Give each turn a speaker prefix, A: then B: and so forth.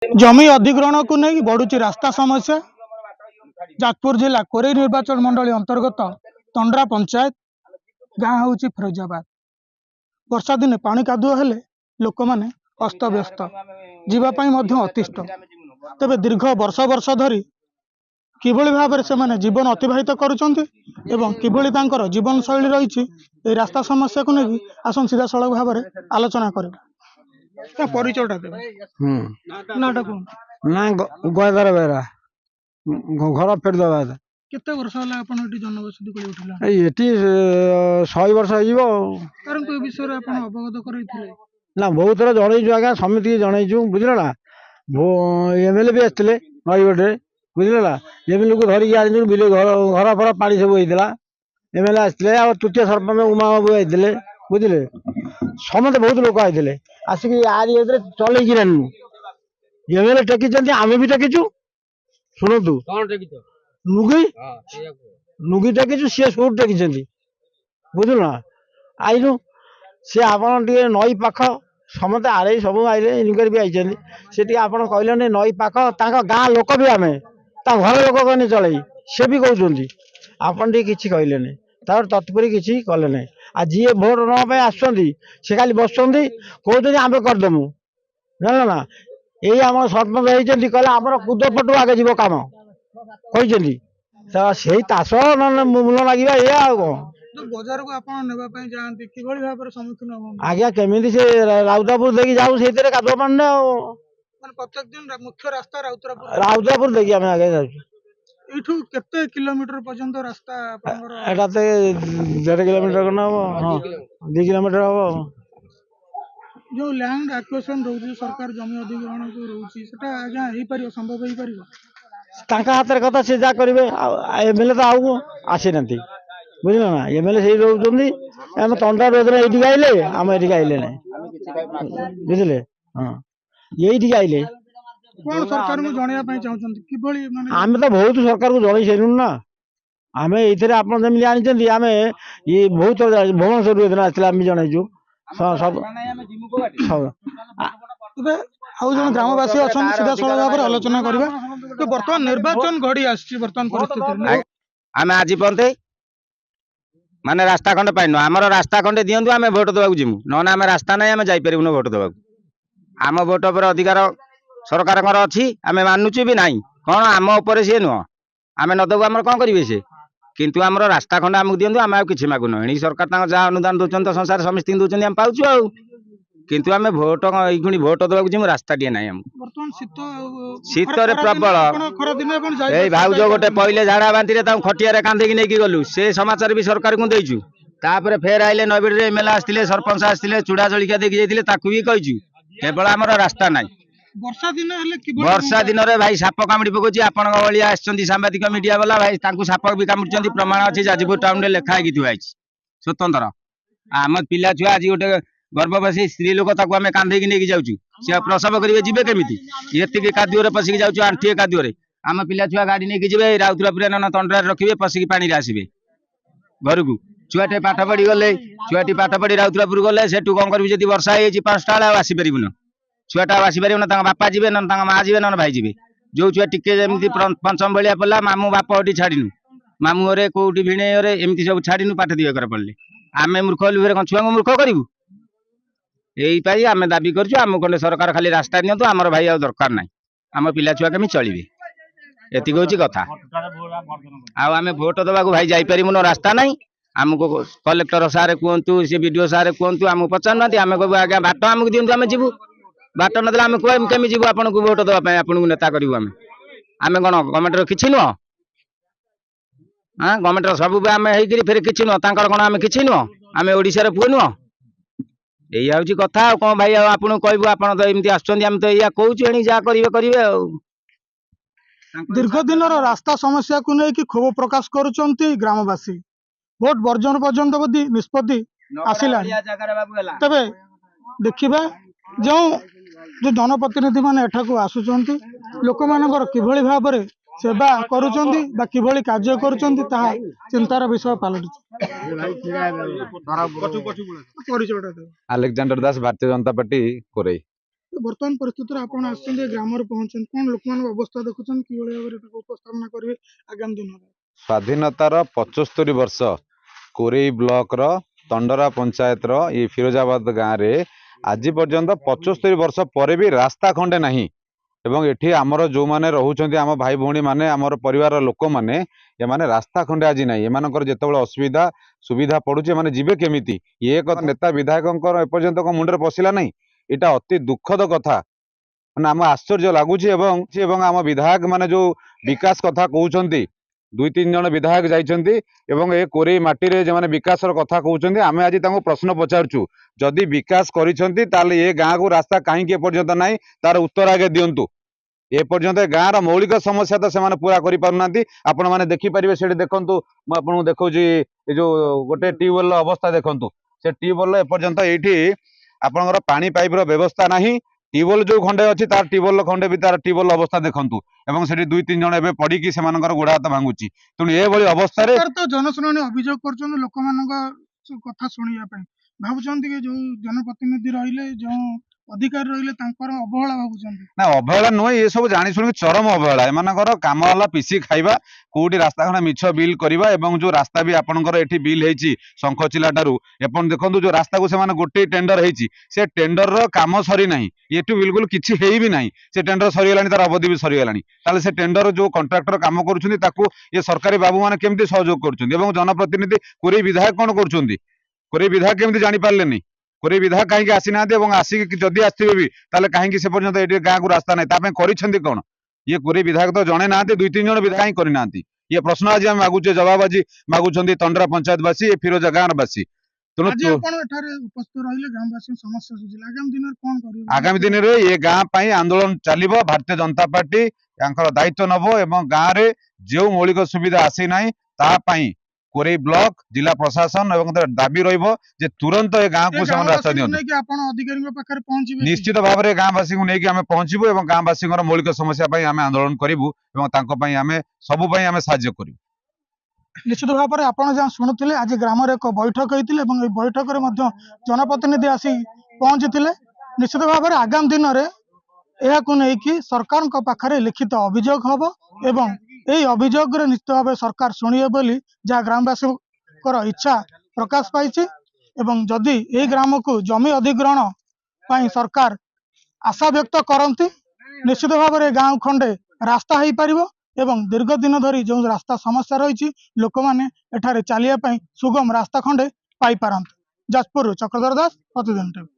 A: जमी अधिग्रहण को नहीं बढ़ुची रास्ता समस्या। जाजपुर जिला कोरेई निर्वाचन मंडली अंतर्गत तंड्रा पंचायत गाँ हूँ फिरोजाबाद। वर्षा दिने पानी कादुआ हेले लोक मैंने अस्तव्यस्त जीवाई अतिष्ट। तेबे दीर्घ वर्ष वर्ष धरी किभली भाव से माने जीवन अतिबाहित करुछंती एवं किभली तांकर जीवन शैली रही रास्ता समस्या को लेकिन आसन सीधा सड़क भाव में आलोचना करबा। परिचयटा देबे नाटा को
B: ना गोदार बेरा घर फेरदाबाद
A: केते वर्ष होला आपण एटी जनबसति कोली उठिला
B: एटी 100 वर्ष हो
A: कारण को विषय रे आपण अवगत करैथिले
B: ना बहुत थर जनईछु आज्ञा समिति जनईछु बुझल ना एमएलए भी आसते नईबटे बुझल ना एमएलए को धरिकी आज बिल घर फर पानी सब होता एमएलए आसते आ तृतीय सरपंच उमा बाबू आते बुझे समस्त बहुत लोक आते आसिक आरी चल एमएलए टेकी आम भी टेकीचु शुणु नुगी नुगी टेकीचु सी सब टेकी बुझल ना आईनु सी आप नई पाख समस्त आड़े सब आइले इनक्वारी भी आई से आप कहले नई पाख गाँ लोक भी आम घर लोक कहने चल सी भी कहते आपन कि कहले तार तत्पर किसी कले ना आ जी भोट नापी आसुँच से खाली बस कहते आम करदेमु जान ना यही आम सरपंच होती कहले आम कूद पटु आगे जीव कम कहते से ताश ना मूल लगे ये
A: बजार को आपण नेबा पई जानती किभली भाव रे सम्मुखीन हो
B: आज्ञा केमिति से राउतापुर देखी जाऊ से कादुआ पानी
A: माने प्रत्येक दिन मुख्य रास्ता
B: राउतापुर देखी आम आगे जाऊ
A: एठू केते किलोमीटर पर्यंत रास्ता आपनकर
B: एटा ते 1.5 किलोमीटर कना हो हां 2 किलोमीटर हो
A: जो लैंड एक्विजिशन रहउची सरकार जमी अधिग्रहण को रहउची सेटा आज्ञा हेई परियो संभव हेई परियो
B: तांका हाथ रे कथा से जा करिवे एमएलए तो आउ आसी नथि बुझल ना एमएलए से रहउचंदी हम तंडा रोदरे एठी आइले हम एठी आइले नै बुझले हां एठी आइले
A: कोन सरकार को जणिया पई चाहउचंदी किभली माने
B: आमे तो बहुत सरकार को जणै सेनु ना आमे एथिरे आपन जमी जानि चंदी आमे ये बहुत भवन सर वेदना आथिला आमे जणैजु सब
A: तबे आउ जन ग्रामवासी अछन सीधा सळग भाव रे आलोचना करबा तो वर्तमान निर्वाचन घड़ी आछि वर्तमान परिस्थिति
C: आमे आजि पन्ते माने रास्ता खंड पाइनो हमर रास्ता खंड दियंतु आमे वोट देबाकू जिमु न ना आमे रास्ता नै आमे जाई परिबुनो वोट देबाकू आम वोट पर अधिकार सरकार अच्छी आम मानुचु भी नाई कौन आम उपर सी नुह आम नदेबू आम कौन करेंगे सी किंतु आम रास्ता खंड आमको दिंतु आम कि मागुन एणी सरकार जहाँ अनुदान दौरान तो संसार समस्त दौरान आम पाचु आ किंतु आम भोट ये भोट देवाक जी रास्ता टे ना शीत प्रबल ये भाउज गोटे पहले झाड़ा बांति खटिया कांधे नहीं गलु से समाचार भी सरकार को देचु तापर फेर आइले नईबेट एमएलए आसते सरपंच आसते चूड़ा जलिका देखी जाते भी कहीचु केवल आम रास्ता ना वर्षा दिन में भाई साप कामुड़ी पकोची आपण भाई सांबादिक मीडिया वाला भाई साप भी कामुड़ी प्रमाण अच्छी जाजपुर टाउन में लेखाई थी स्वतंत्र आम पिला छुआ आज गोटे गर्भवती स्त्री लोक आम कांधे नहीं जाऊँ सी प्रसव करेंगे जी केमी ये कादुअ पशिकी जाऊँ आंठिए कादुअ आम पिला छुआ गाड़ी नहीं जी राउतरापुर ना तंड्रा रखिए पशिकी पानी आसवे घर को छुआटे पाठ पढ़ी गले छुआटी पाठ पढ़ी राउतरापुर गले से कौन करी जी वर्षा हो 5टा बेला आसपार छुआटा आसपार ना बापा जी ना माँ जी ना भाई जी जो छुआ टी पंचम भाया पड़ा मामू बाप हटी छाड़ू मामू घरे कौटी भिणे एमती सब छाड़ू पाठ दिए पड़े आम मूर्ख हेल्लु छुआ को मूर्ख करूँ यही आम दाबी करमु खंडे सरकार खाली रास्ता दिंतु आमर भाई आ दरकार ना आम पिला छुआ केमी चलिए एति हूँ कथा आम भोट देवा भाई जापरिबुन रास्ता ना आमको कलेक्टर सारे कहतु सी बीडीओ सारे कहतु आमको पचार ना आम कहूँ आज्ञा बाट आमको दिंतु आम जीवु बाट ना आम केमी जीवु आपको भोट देवाई आपको नेता करूँ आम आम कौन गवर्नमेंट किसी नुह हाँ गवर्नमेंट सब आम फिर किसी नुह कौन आम कि नुह आम ओडिशार पुओ नुह यही हूँ कथा कौन भाई आपको कहूँ आप एमती आम तो या कहूँ जहाँ करेंगे
A: दीर्घ दिन रास्ता समस्या को लेकिन क्षोभ प्रकाश करुँच ग्रामवासी भोट वर्जन पर्यंत निष्पत्ति आसला तेरे देखा जो जो जनप्रतिनिधि मैंने एठाक आसुंच लोक मान किभली भाव में सेवा करुँच कार्य करुँच चिंतार विषय पलटि
D: अलेक्जेंडर दास भारतीय जनता पार्टी कोरेई
A: ବର୍ତ୍ତମାନ ପରିସ୍ଥିତିରେ ଆପଣ ଆସିଛନ୍ତି ଗ୍ରାମରେ ପହଞ୍ଚନ୍ତି, କ'ଣ ଲୋକମାନଙ୍କ ଅବସ୍ଥା ଦେଖୁଛନ୍ତି, କିଭଳି ଭାବରେ ତାକୁ ଉପସ୍ଥାପନା କରିବେ ଆଗାମୀ ଦିନରେ?
D: ସ୍ୱାଧୀନତାର 75 ବର୍ଷ କୋରେଇ ବ୍ଲକର ତଣ୍ଡରା ପଞ୍ଚାୟତର ଏଇ ଫିରୋଜାବାଦ ଗାଁରେ ଆଜି ପର୍ଯ୍ୟନ୍ତ 75 ବର୍ଷ ପରେ ବି ରାସ୍ତା ଖଣ୍ଡେ ନାହିଁ। ଏବଂ ଏଠି ଆମର ଯେଉଁମାନେ ରହୁଛନ୍ତି ଆମ ଭାଇ ଭଉଣୀ ମାନେ ଆମର ପରିବାରର ଲୋକମାନେ ଏମାନେ ରାସ୍ତା ଖଣ୍ଡେ ଆଜି ନାହିଁ। ଏମାନଙ୍କର ଯେତେବେଳେ ଅସୁବିଧା ସୁବିଧା ପଡୁଛି ଏମାନେ ଯିବେ କେମିତି? ଏ କଥା ନେତା ବିଧାୟକଙ୍କର ଏପର୍ଯ୍ୟନ୍ତ ମୁଣ୍ଡରେ ପଶିଲା ନାହିଁ। ଏଇଟା ଅତି ଦୁଃଖଦ କଥା। ମାନେ ଆମ ଆଶ୍ଚର୍ଯ୍ୟ ଲାଗୁଛି ଏବଂ ଆମ ବିଧାୟକ ମାନେ ଯୋଉ ବିକାଶ କଥା କହୁଛନ୍ତି, 2-3 ଜଣ ବିଧାୟକ ଯାଇଛନ୍ତି ଏବଂ ଏ କୋରେଇ ମାଟିରେ ଯେଉଁମାନେ ବିକାଶର କଥା କହୁଛନ୍ତି, ଆମେ ଆଜି ତାଙ୍କୁ ପ୍ରଶ୍ନ ପଚାରୁଛୁ, ଯଦି ବିକାଶ କରିଛନ୍ତି ତାହେଲେ ଏ ଗାଁକୁ ରାସ୍ତା କାହିଁକି ଏପର୍ଯ୍ୟନ୍ତ ନାହିଁ, ତାର ଉତ୍ତର ଆଗେ ଦିଅନ୍ତୁ। ଏପର୍ଯ୍ୟନ୍ତ ଗାଁର ମୌଳିକ ସମସ୍ୟା ତ ସେମାନେ ପୁରା କରିପାରୁନାହାନ୍ତି। ଆପଣମାନେ ଦେଖିପାରିବେ, ସେଠି ଦେଖନ୍ତୁ, ମୁଁ ଆପଣଙ୍କୁ ଦେଖାଉଛି, ଏ ଯୋଉ ଗୋଟେ ଟ୍ୟୁବୱେଲର ଅବସ୍ଥା ଦେଖନ୍ତୁ। ସେ ଟ୍ୟୁବୱେଲ ଏପର୍ଯ୍ୟନ୍ତ ଏଇଠି ଆପଣଙ୍କର ପାଣି ପାଇପର ବ୍ୟବସ୍ଥା ନାହିଁ। ଟ୍ୟୁବୱେଲ ଯୋଉ ଖଣ୍ଡେ ଅଛି ତାର ଟ୍ୟୁବୱେଲ ଖଣ୍ଡେ ବି ତାର ଟ୍ୟୁବୱେଲ ଅବସ୍ଥା ଦେଖନ୍ତୁ ଏବଂ ସେଠି 2-3 ଜଣ ଏବେ ପଡିକି ସେମାନଙ୍କର ଗୋଡ ହାତ ଭାଙ୍ଗୁଛି। ତେଣୁ ଏଭଳି ଅବସ୍ଥାରେ
A: ସରକାର ତ ଜନଶୁଣାଣି ଅଭିଯୋଗ କରୁଛନ୍ତି ଲୋକମାନଙ୍କ କଥା ଶୁଣିବା ପାଇଁ, ଭାବୁଛନ୍ତି କି ଯୋଉ ଜନପ୍ରତିନିଧି ରହିଲେ, ଯୋଉ ଅଧିକାରୀ ରହିଲେ ତାଙ୍କର ଅବହେଳା ଭାବୁଛନ୍ତି?
D: ନା, ଅବହେଳା ନୁହେଁ, ଏସବୁ ଜାଣି ଶୁଣିକି ଚରମ ଅବହେଳା। ଏମାନଙ୍କର କାମ ହେଲା ପିସି ଖାଇବା, କୋଉଠି ରାସ୍ତା ଖଣ୍ଡେ ମିଛ ବିଲ୍ କରିବା ଏବଂ ଯୋଉ ରାସ୍ତା ବି ଆପଣଙ୍କର ଏଠି ବିଲ୍ ହେଇଛି ଶଙ୍ଖଚିଲା ଠାରୁ ଆପଣ ଦେଖନ୍ତୁ, ଯୋଉ ରାସ୍ତାକୁ ସେମାନେ ଗୋଟେ ଟେଣ୍ଡର ହେଇଛି, ସେ ଟେଣ୍ଡରର କାମ ସରି ନାହିଁ। ଏଠୁ ବିଲକୁଲ କିଛି ହେଇ ବି ନାହିଁ। ସେ ଟେଣ୍ଡର ସରିଗଲାଣି, ତାର ଅବଧି ବି ସରିଗଲାଣି। ତାହେଲେ ସେ ଟେଣ୍ଡର ଯୋଉ କଣ୍ଟ୍ରାକ୍ଟର କାମ କରୁଛନ୍ତି ତାକୁ ଏ ସରକାରୀ ବାବୁ ମାନେ କେମିତି ସହଯୋଗ କରୁଛନ୍ତି? ଏବଂ ଜନପ୍ରତିନିଧି କୋରେଇ ବିଧାୟକ କ'ଣ କରୁଛନ୍ତି? କୋରେଇ ବିଧାୟକ କେମିତି ଜାଣିପାରିଲେନି? କୋରେଇ ବିଧାୟକ କାହିଁକି ଆସିନାହାନ୍ତି ଏବଂ ଆସିକି ଯଦି ଆସିଥିବେ ବି ତାହେଲେ କାହିଁକି ସେ ପର୍ଯ୍ୟନ୍ତ ଏଠି ଗାଁକୁ ରାସ୍ତା ନାହିଁ? ତା ପାଇଁ କରିଛନ୍ତି କ'ଣ? ଇଏ କୋରେଇ ବିଧାୟକ ତ ଜଣେ ନାହାନ୍ତି, 2-3 ଜଣ ବିଧାୟକ ହିଁ କରିନାହାନ୍ତି। ଇଏ ପ୍ରଶ୍ନ ଆଜି ଆମେ ମାଗୁଛେ, ଜବାବ ଆଜି ମାଗୁଛନ୍ତି ତଣ୍ଡରା ପଞ୍ଚାୟତବାସୀ, ଏ ଫିରୋଜା ଗାଁର ବାସୀ।
A: ଆଜି ଆପଣ ଏଠାରେ ଉପସ୍ଥିତ ରହିଲେ, ଗ୍ରାମବାସୀଙ୍କ ସମସ୍ୟା ସୁଝିଲେ, ଆଗାମୀ ଦିନରେ କ'ଣ କରିବେ?
D: ଆଗାମୀ ଦିନରେ ଏ ଗାଁ ପାଇଁ ଆନ୍ଦୋଳନ ଚାଲିବ। ଭାରତୀୟ ଜନତା ପାର୍ଟି ତାଙ୍କର ଦାୟିତ୍ୱ ନେବ ଏବଂ ଗାଁରେ ଯେଉଁ ମୌଳିକ ସୁବିଧା ଆସିନାହିଁ ତା ପାଇଁ କୋରେଇ ବ୍ଲକ ଜିଲ୍ଲା ପ୍ରଶାସନ ଏବଂ ତାର ଦାବି ରହିବ ଯେ ତୁରନ୍ତ ଏ ଗାଁକୁ ସେମାନେ ରାସ୍ତା ଦିଅନ୍ତୁ।
A: ଆପଣ ଅଧିକାରୀଙ୍କ ପାଖରେ ପହଞ୍ଚିବେ?
D: ନିଶ୍ଚିତ ଭାବରେ ଗାଁବାସୀଙ୍କୁ ନେଇକି ଆମେ ପହଞ୍ଚିବୁ ଏବଂ ଗାଁବାସୀଙ୍କର ମୌଳିକ ସମସ୍ୟା ପାଇଁ ଆମେ ଆନ୍ଦୋଳନ କରିବୁ ଏବଂ ତାଙ୍କ ପାଇଁ ଆମେ ସବୁ ପାଇଁ ଆମେ ସାହାଯ୍ୟ କରିବୁ।
A: ନିଶ୍ଚିତ ଭାବରେ ଆପଣ ଯାହା ଶୁଣୁଥିଲେ, ଆଜି ଗ୍ରାମରେ ଏକ ବୈଠକ ହେଇଥିଲେ ଏବଂ ଏହି ବୈଠକରେ ମଧ୍ୟ ଜନପ୍ରତିନିଧି ଆସି ପହଞ୍ଚିଥିଲେ। ନିଶ୍ଚିତ ଭାବରେ ଆଗାମୀ ଦିନରେ ଏହାକୁ ନେଇକି ସରକାରଙ୍କ ପାଖରେ ଲିଖିତ ଅଭିଯୋଗ ହବ ଏବଂ ଏହି ଅଭିଯୋଗରେ ନିଶ୍ଚିତ ଭାବେ ସରକାର ଶୁଣିବେ ବୋଲି ଯାହା ଗ୍ରାମବାସୀଙ୍କର ଇଚ୍ଛା ପ୍ରକାଶ ପାଇଛି। ଏବଂ ଯଦି ଏହି ଗ୍ରାମକୁ ଜମି ଅଧିଗ୍ରହଣ ପାଇଁ ସରକାର ଆଶା ବ୍ୟକ୍ତ କରନ୍ତି, ନିଶ୍ଚିତ ଭାବରେ ଗାଁ ଖଣ୍ଡେ ରାସ୍ତା ହେଇପାରିବ ଏବଂ ଦୀର୍ଘ ଦିନ ଧରି ଯେଉଁ ରାସ୍ତା ସମସ୍ୟା ରହିଛି, ଲୋକମାନେ ଏଠାରେ ଚାଲିବା ପାଇଁ ସୁଗମ ରାସ୍ତା ଖଣ୍ଡେ ପାଇପାରନ୍ତି। ଯାଜପୁରରୁ ଚକ୍ରଧର ଦାସ, ପ୍ରତିଦିନ ଟିଭି।